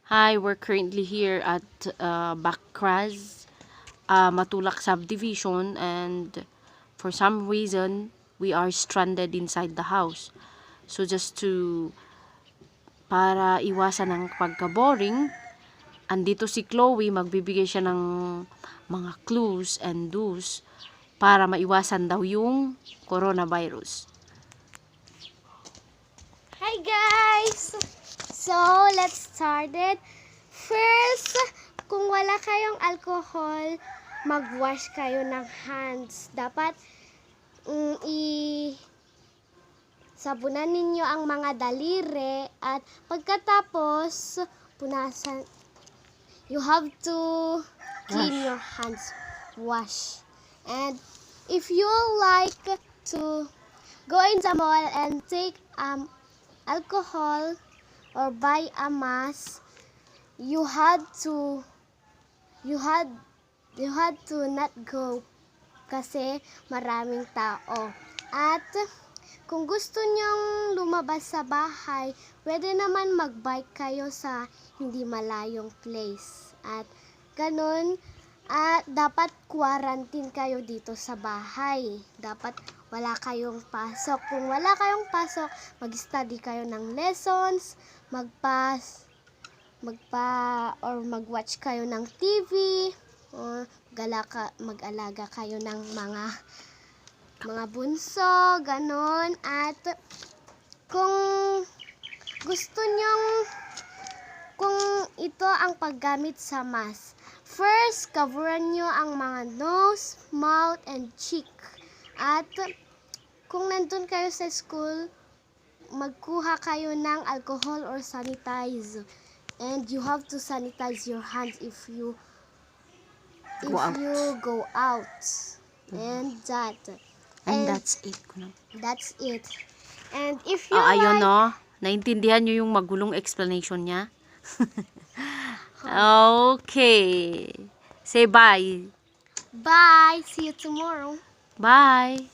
Hi, we're currently here at Bakras, Matulak subdivision, and for some reason we are stranded inside the house. So para iwasan ang pagka-boring, andito si Chloe, magbibigay siya ng mga clues and do's para maiwasan daw yung coronavirus. Hi guys! So, let's start it. First, kung wala kayong alcohol, mag-wash kayo ng hands. Dapat sabunan ninyo ang mga daliri at pagkatapos, punasan. You have to clean your hands. Wash. And if you like to go in the mall and take alcohol or buy a mask, you had to not go kasi maraming tao. At kung gusto nyong lumabas sa bahay, pwede naman mag-bike kayo sa hindi malayong place. At ganun, dapat quarantine kayo dito sa bahay. Dapat wala kayong pasok. Kung wala kayong pasok, mag-study kayo ng lessons, mag-watch kayo ng TV, or mag-alaga kayo ng mga bunso, ganon. At kung gusto nyong, kung ito ang paggamit sa mask, first, coveran nyo ang mga nose, mouth, and cheek. At kung nandun kayo sa school, magkuha kayo ng alcohol or sanitize. And you have to sanitize your hands if you go out. And that's it. That's it. And if you ayun no, naintindihan nyo yung magulong explanation niya? Okay. Say bye. Bye. See you tomorrow. Bye.